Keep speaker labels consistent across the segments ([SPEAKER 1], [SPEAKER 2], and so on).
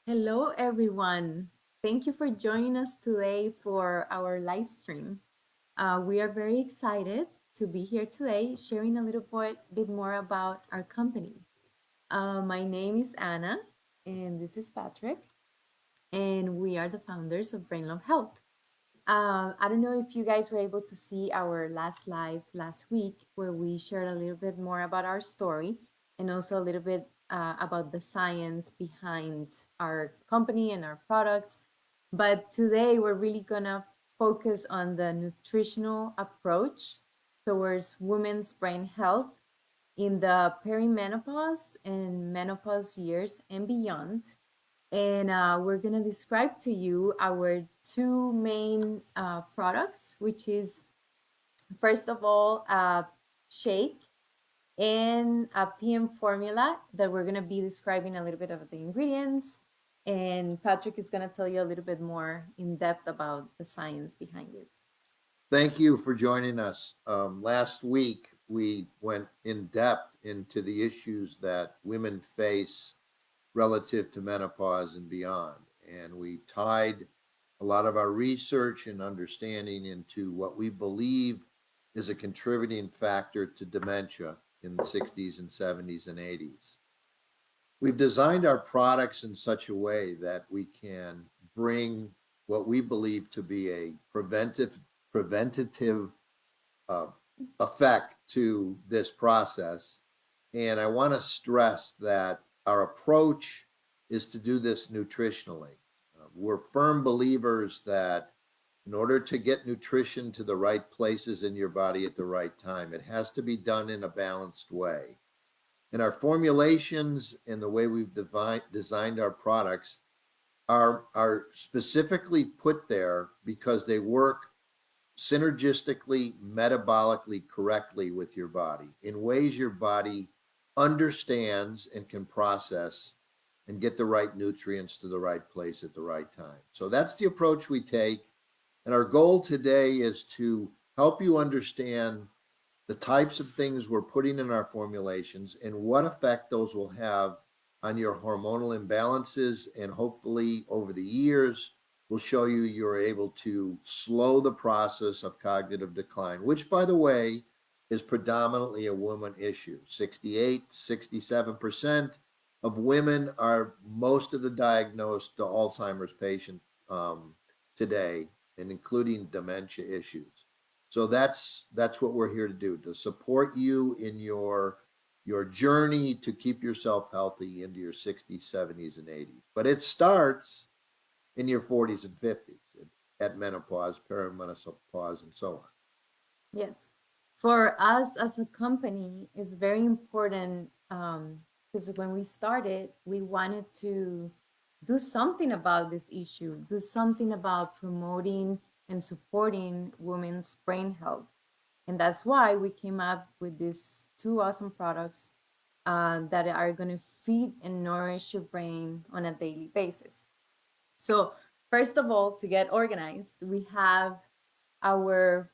[SPEAKER 1] Hello, everyone. Thank you for joining us today for our live stream. We are very excited to be here today, sharing a bit more about our company. My name is Anna, and this is Patrick, and we are the founders of Brain Love Health. I don't know if you guys were able to see our last live last week, where we shared a little bit more about our story and also a little bit about the science behind our company and our products. But today we're really gonna focus on the nutritional approach towards women's brain health in the perimenopause and menopause years and beyond. And we're going to describe to you our two main products, which is first of all, a shake and a PM formula that we're going to be describing a little bit of the ingredients. And Patrick is going to tell you a little bit more in depth about the science behind this.
[SPEAKER 2] Thank you for joining us. Last week, we went in depth into the issues that women face relative to menopause and beyond. And we tied a lot of our research and understanding into what we believe is a contributing factor to dementia in the 60s and 70s and 80s. We've designed our products in such a way that we can bring what we believe to be a preventative uh, effect to this process. And I want to stress that our approach is to do this nutritionally. We're firm believers that in order to get nutrition to the right places in your body at the right time, it has to be done in a balanced way. And our formulations and the way we've designed our products are specifically put there because they work synergistically, metabolically correctly with your body in ways your body understands and can process and get the right nutrients to the right place at the right time. So that's the approach we take. And our goal today is to help you understand the types of things we're putting in our formulations and what effect those will have on your hormonal imbalances. And hopefully, over the years, will show you you're able to slow the process of cognitive decline, which, by the way, is predominantly a woman issue. 68, 67% of women are most of the diagnosed Alzheimer's patient today, and including dementia issues. So that's what we're here to do, to support you in your journey to keep yourself healthy into your 60s, 70s, and 80s. But it starts in your 40s and 50s at menopause, perimenopause, and so on.
[SPEAKER 1] Yes. For us as a company, it's very important because when we started, we wanted to do something about this issue, do something about promoting and supporting women's brain health. And that's why we came up with these two awesome products that are going to feed and nourish your brain on a daily basis. So, first of all, to get organized, we have our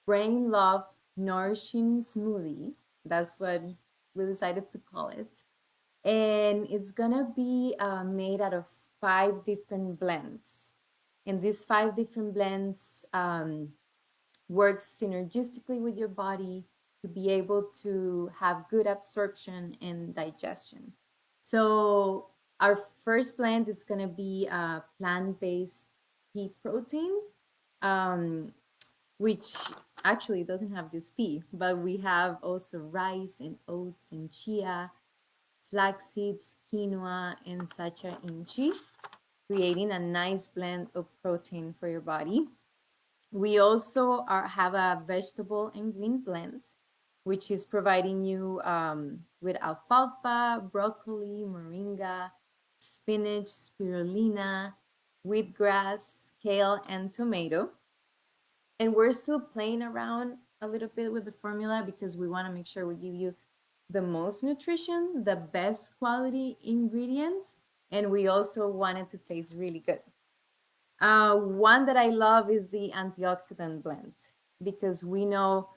[SPEAKER 1] Brain Love Nourishing Smoothie. That's what we decided to call it. And it's gonna be made out of 5 different blends. And these 5 different blends work synergistically with your body to be able to have good absorption and digestion. So our first blend is gonna be a plant-based pea protein. Um, which actually doesn't have just pea, but we have also rice and oats and chia, flax seeds, quinoa, and sacha inchi, creating a nice blend of protein for your body. We also have a vegetable and green blend, which is providing you with alfalfa, broccoli, moringa, spinach, spirulina, wheatgrass, kale, and tomato. And we're still playing around a little bit with the formula because we want to make sure we give you the most nutrition, the best quality ingredients, and we also want it to taste really good. One that I love is the antioxidant blend because we know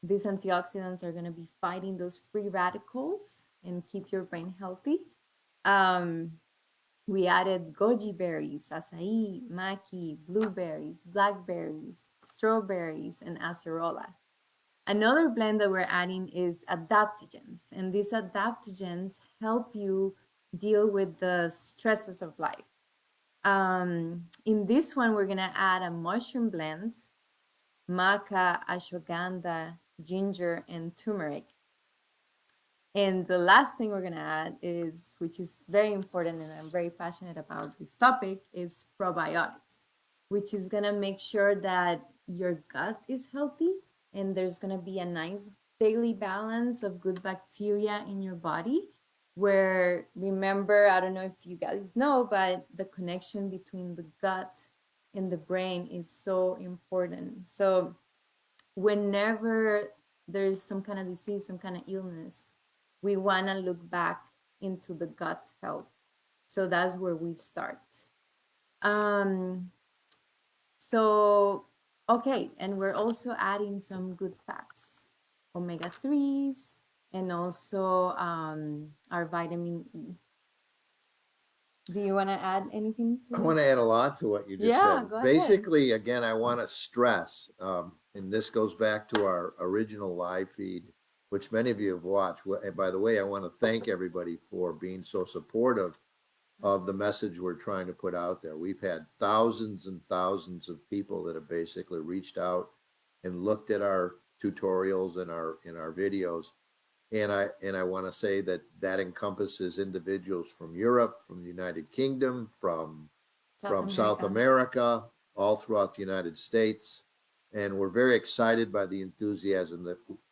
[SPEAKER 1] these antioxidants are going to be fighting those free radicals and keep your brain healthy. Um, We added goji berries, acai, maqui, blueberries, blackberries, strawberries, and acerola. Another blend that we're adding is adaptogens, and these adaptogens help you deal with the stresses of life. In this one, we're gonna add a mushroom blend, maca, ashwagandha, ginger, and turmeric. And the last thing we're going to add is, which is very important, and I'm very passionate about this topic, is probiotics, which is going to make sure that your gut is healthy and there's going to be a nice daily balance of good bacteria in your body. Where, remember, I don't know if you guys know, but the connection between the gut and the brain is so important. So, whenever there's some kind of disease, some kind of illness, we want to look back into the gut health. So that's where we start. Um, so, okay, and we're also adding some good fats, omega 3s, and also our vitamin E. Do you want to add anything to
[SPEAKER 2] I want
[SPEAKER 1] this?
[SPEAKER 2] to add a lot to what you just
[SPEAKER 1] Yeah,
[SPEAKER 2] said.
[SPEAKER 1] go ahead.
[SPEAKER 2] Basically, again, I want to stress, and this goes back to our original live feed, which many of you have watched. And by the way, I want to thank everybody for being so supportive of the message we're trying to put out there. We've had thousands and thousands of people that have basically reached out and looked at our tutorials and our videos. And I want to say that that encompasses individuals from Europe, from the United Kingdom,
[SPEAKER 1] South
[SPEAKER 2] from South
[SPEAKER 1] America.
[SPEAKER 2] America, all throughout the United States, and we're very excited by the enthusiasm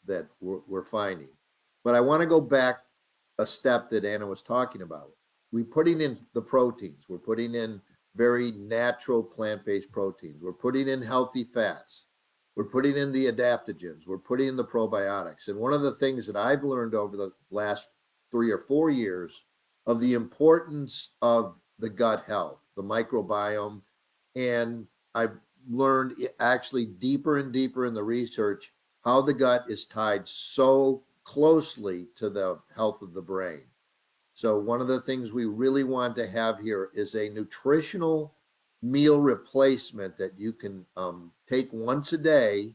[SPEAKER 2] that we're finding. But I want to go back a step that Anna was talking about. We're putting in the proteins. We're putting in very natural plant-based proteins. We're putting in healthy fats. We're putting in the adaptogens. We're putting in the probiotics. And one of the things that I've learned over the last 3 or 4 years of the importance of the gut health, the microbiome, and I've learned actually deeper and deeper in the research how the gut is tied so closely to the health of the brain. So one of the things we really want to have here is a nutritional meal replacement that you can take once a day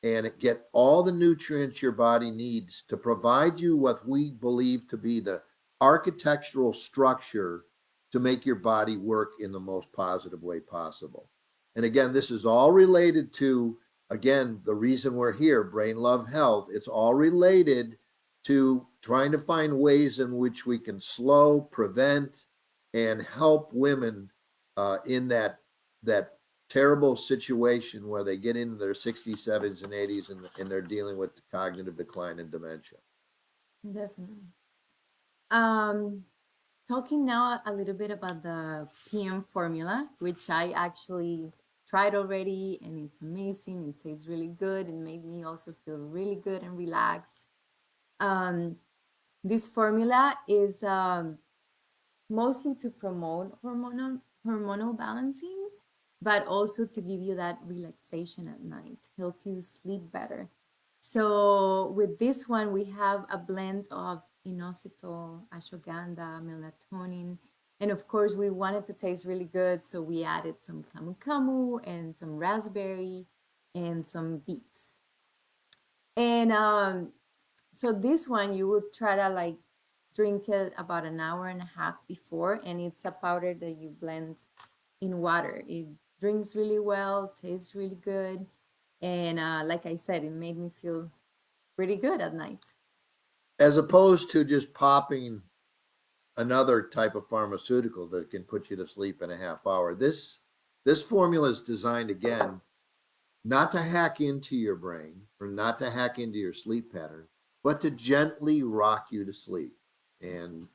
[SPEAKER 2] and get all the nutrients your body needs to provide you what we believe to be the architectural structure to make your body work in the most positive way possible. And again, this is all related to, again, the reason we're here, Brain Love Health. It's all related to trying to find ways in which we can slow, prevent, and help women in that terrible situation where they get into their 60s, 70s, and 80s and they're dealing with cognitive decline and dementia.
[SPEAKER 1] Definitely. Um, Talking now a little bit about the PM formula, which I actually tried already, and it's amazing. It tastes really good. It made me also feel really good and relaxed. Um, this formula is mostly to promote hormonal balancing, but also to give you that relaxation at night, help you sleep better. So with this one, we have a blend of inositol, ashwagandha, melatonin, and of course, we want it to taste really good, so we added some camu camu and some raspberry and some beets. And so this one, you would try to like drink it about an hour and a half before, and it's a powder that you blend in water. It drinks really well, tastes really good, and like I said, it made me feel pretty good at night.
[SPEAKER 2] As opposed to just popping another type of pharmaceutical that can put you to sleep in a half hour. This formula is designed again not to hack into your brain or not to hack into your sleep pattern, but to gently rock you to sleep. And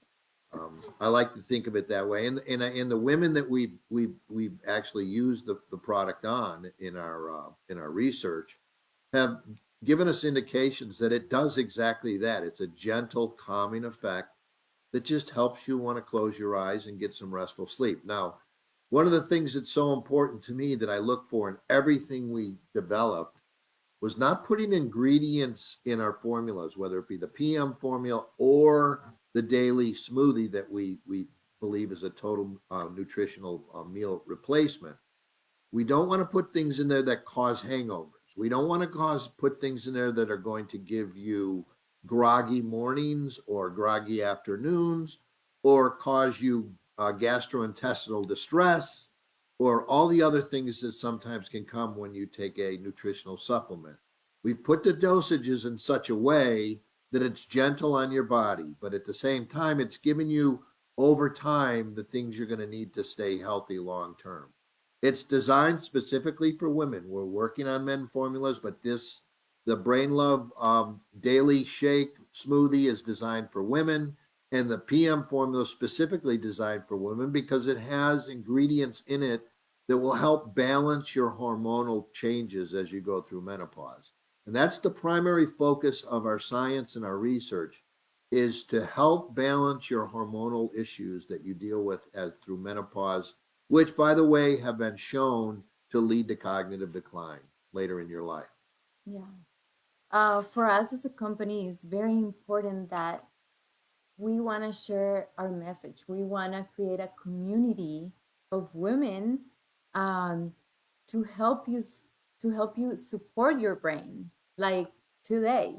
[SPEAKER 2] I like to think of it that way. And the women that we've actually used the product on in our research have given us indications that it does exactly that. It's a gentle, calming effect that just helps you want to close your eyes and get some restful sleep. Now, one of the things that's so important to me that I look for in everything we developed was not putting ingredients in our formulas, whether it be the PM formula or the daily smoothie that we believe is a total nutritional meal replacement. We don't want to put things in there that cause hangovers. We don't want to put things in there that are going to give you groggy mornings or groggy afternoons or cause you gastrointestinal distress or all the other things that sometimes can come when you take a nutritional supplement. We've put the dosages in such a way that it's gentle on your body, but at the same time, it's giving you over time the things you're going to need to stay healthy long term. It's designed specifically for women. We're working on men formulas, but the Brain Love Daily Shake smoothie is designed for women, and the PM formula is specifically designed for women because it has ingredients in it that will help balance your hormonal changes as you go through menopause. And that's the primary focus of our science and our research is to help balance your hormonal issues that you deal with through menopause, which, by the way, have been shown to lead to cognitive decline later in your life.
[SPEAKER 1] Yeah. For us as a company, it's very important that we want to share our message. We want to create a community of women um, to help you to help you support your brain. Like today,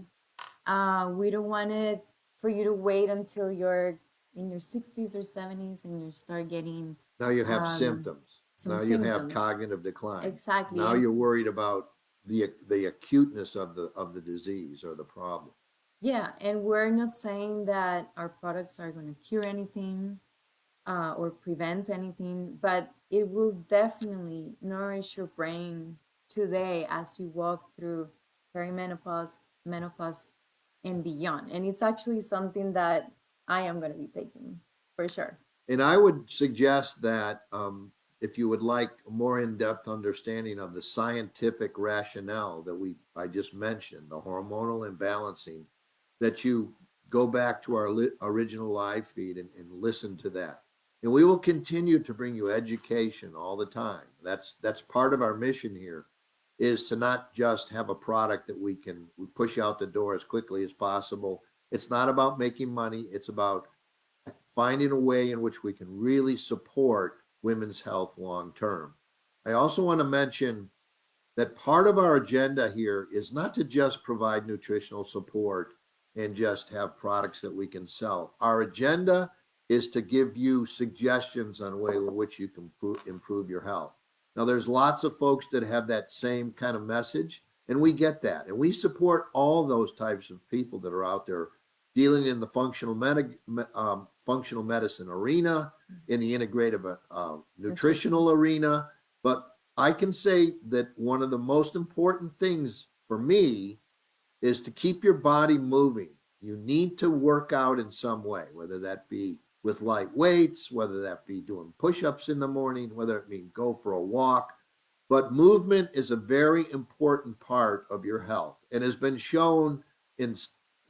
[SPEAKER 1] we don't want it for you to wait until you're in your 60s or 70s and you start getting
[SPEAKER 2] Now you have
[SPEAKER 1] um,
[SPEAKER 2] symptoms.
[SPEAKER 1] some
[SPEAKER 2] Now you have
[SPEAKER 1] symptoms.
[SPEAKER 2] cognitive decline.
[SPEAKER 1] Exactly.
[SPEAKER 2] Now
[SPEAKER 1] And
[SPEAKER 2] you're worried about the acuteness of the disease or the problem.
[SPEAKER 1] yeah, and we're not saying that our products are going to cure anything or prevent anything, but it will definitely nourish your brain today as you walk through perimenopause, menopause, and beyond. And it's actually something that I am going to be taking for sure.
[SPEAKER 2] And I would suggest that if you would like a more in-depth understanding of the scientific rationale that I just mentioned, the hormonal imbalancing, that you go back to our original live feed and listen to that. And we will continue to bring you education all the time. That's part of our mission here, is to not just have a product that we push out the door as quickly as possible. It's not about making money. It's about finding a way in which we can really support women's health long term. I also want to mention that part of our agenda here is not to just provide nutritional support and just have products that we can sell. Our agenda is to give you suggestions on way in which you can improve your health. Now, there's lots of folks that have that same kind of message, and we get that. And we support all those types of people that are out there dealing in the functional medicine arena, in the integrative nutritional arena. But I can say that one of the most important things for me is to keep your body moving. You need to work out in some way, whether that be with light weights, whether that be doing push-ups in the morning, whether it mean go for a walk. But movement is a very important part of your health and has been shown in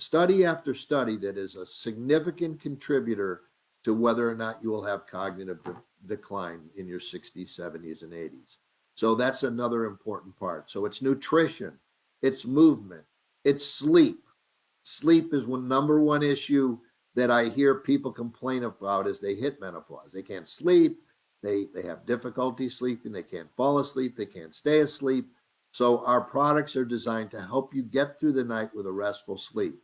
[SPEAKER 2] study after study that is a significant contributor to whether or not you will have cognitive decline in your 60s, 70s, and 80s. So that's another important part. So it's nutrition, it's movement, it's sleep. Sleep is one number one issue that I hear people complain about as they hit menopause. They can't sleep, they have difficulty sleeping, they can't fall asleep, they can't stay asleep. So our products are designed to help you get through the night with a restful sleep.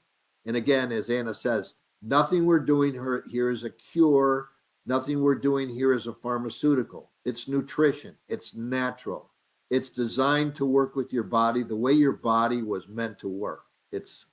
[SPEAKER 2] And again, as Anna says, nothing we're doing here is a cure. Nothing we're doing here is a pharmaceutical. It's nutrition. It's natural. It's designed to work with your body the way your body was meant to work. It's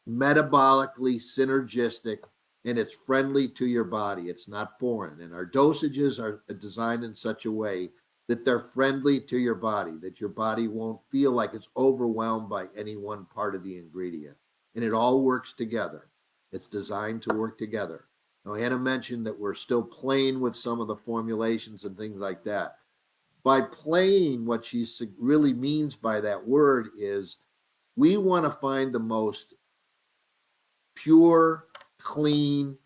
[SPEAKER 2] metabolically synergistic and it's friendly to your body. It's not foreign. And our dosages are designed in such a way that they're friendly to your body, that your body won't feel like it's overwhelmed by any one part of the ingredient. And it all works together. It's designed to work together. Now, Anna mentioned that we're still playing with some of the formulations and things like that. By playing, what she really means by that word is we want to find the most pure, clean,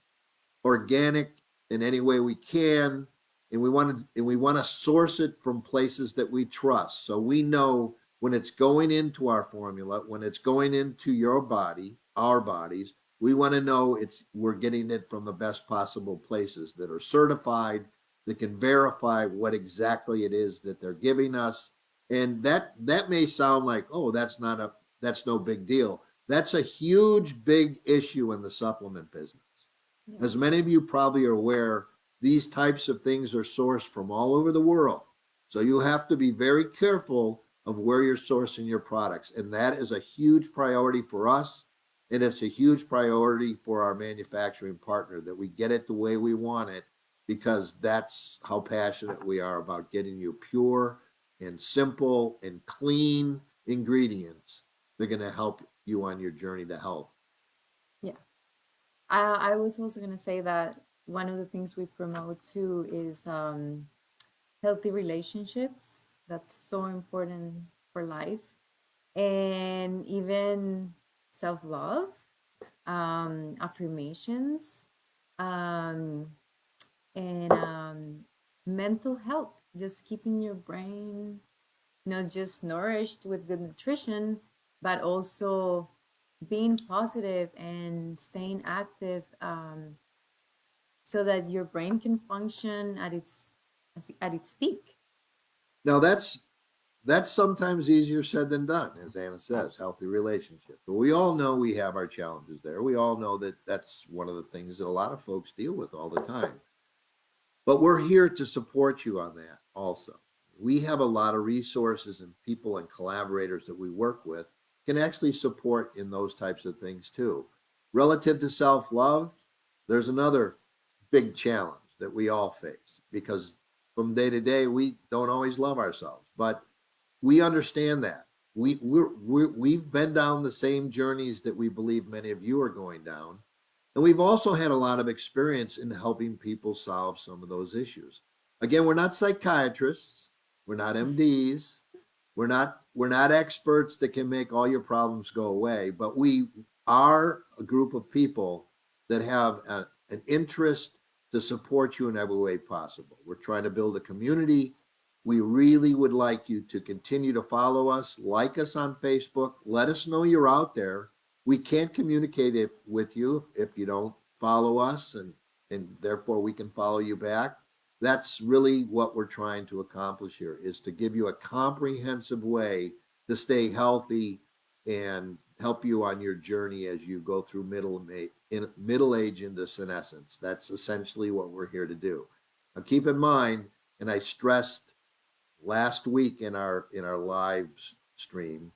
[SPEAKER 2] organic in any way we can, and we want to source it from places that we trust. So we know when it's going into our formula, when it's going into your body, our bodies, We want to know we're getting it from the best possible places that are certified, that can verify what exactly it is that they're giving us. And that may sound like, oh, that's no big deal. That's a huge big issue in the supplement business.
[SPEAKER 1] Yeah.
[SPEAKER 2] As many of you probably are aware, these types of things are sourced from all over the world. So you have to be very careful of where you're sourcing your products. And that is a huge priority for us. And it's a huge priority for our manufacturing partner that we get it the way we want it, because that's how passionate we are about getting you pure and simple and clean ingredients. They're going to help you on your journey to health.
[SPEAKER 1] Yeah. I was also going to say that one of the things we promote too is healthy relationships. That's so important for life. And even self love, affirmations, um, and mental health. Just keeping your brain not just nourished with good nutrition, but also being positive and staying active, so that your brain can function at its peak.
[SPEAKER 2] Now that's sometimes easier said than done, as Anna
[SPEAKER 1] Uh,
[SPEAKER 2] says, healthy relationships. But we all know we have our challenges there. We all know that that's one of the things that a lot of folks deal with all the time. But we're here to support you on that also. We have a lot of resources and people and collaborators that we work with can actually support in those types of things too. Relative to self love, there's another big challenge that we all face because from day to day, we don't always love ourselves, but we understand that. We've been down the same journeys that we believe many of you are going down. And we've also had a lot of experience in helping people solve some of those issues. Again, we're not psychiatrists, we're not MDs, we're not experts that can make all your problems go away, but we are a group of people that have an interest to support you in every way possible. We're trying to build a community. We really would like you to continue to follow us, like us on Facebook, let us know you're out there. We can't communicate with you if you don't follow us, and therefore we can follow you back. That's really what we're trying to accomplish here, is to give you a comprehensive way to stay healthy and help you on your journey as you go through middle age into senescence. That's essentially what we're here to do. Now keep in mind, and I stressed last week in our live stream,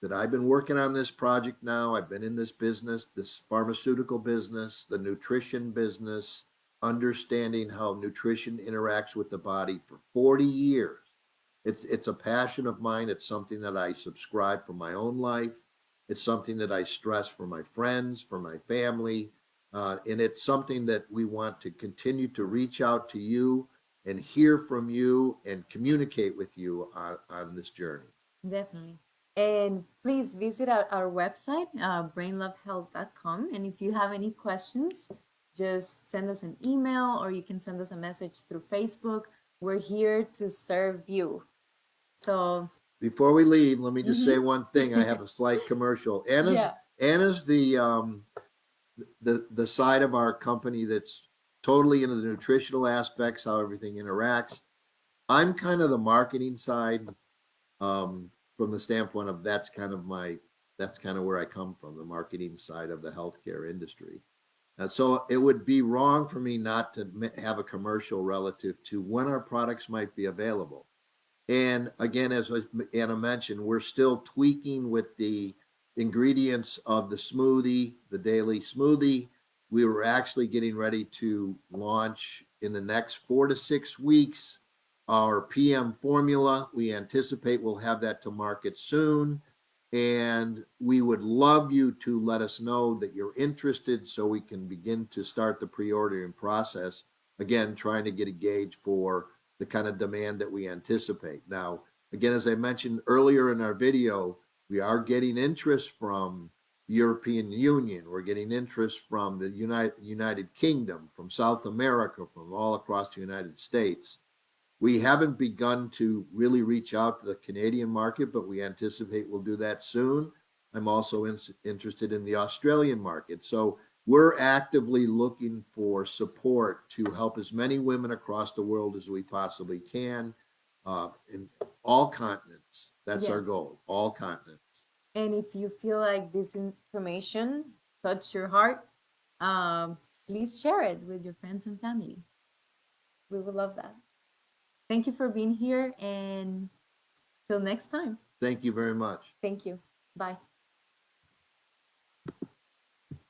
[SPEAKER 2] that I've been working on this project now. I've been in this business, this pharmaceutical business, the nutrition business, understanding how nutrition interacts with the body for 40 years. It's a passion of mine. It's something that I subscribe for my own life. It's something that I stress for my friends, for my family. And it's something that we want to continue to reach out to you and hear from you and communicate with you on this journey.
[SPEAKER 1] Definitely. And please visit our website, brainlovehealth.com. And if you have any questions, just send us an email or you can send us a message through Facebook. We're here to serve you. So,
[SPEAKER 2] Before we leave, let me just say
[SPEAKER 1] mhm.
[SPEAKER 2] one thing. I have a slight commercial. Anna's
[SPEAKER 1] Yeah,
[SPEAKER 2] Anna's the side of our company that's totally into the nutritional aspects, how everything interacts. I'm kind of the marketing side, from the standpoint of that's kind of where I come from, the marketing side of the healthcare industry. So it would be wrong for me not to have a commercial relative to when our products might be available. And again, as Anna mentioned, we're still tweaking with the ingredients of the smoothie, the daily smoothie. We were actually getting ready to launch in the next 4 to 6 weeks our PM formula. We anticipate we'll have that to market soon. And we would love you to let us know that you're interested so we can begin to start the pre ordering process. Again, trying to get a gauge for the kind of demand that we anticipate. Now, again, as I mentioned earlier in our video, we are getting interest from the European Union. We're getting interest from the United Kingdom, from South America, from all across the United States. We haven't begun to really reach out to the Canadian market, but we anticipate we'll do that soon. I'm also interested in the Australian market. So we're actively looking for support to help as many women across the world as we possibly can, in all continents. That's our
[SPEAKER 1] Yes.
[SPEAKER 2] goal, all continents.
[SPEAKER 1] And if you feel like this information touched your heart, um, please share it with your friends and family. We would love that. Thank you for being here, and till next time.
[SPEAKER 2] Thank you very much.
[SPEAKER 1] Thank you. Bye.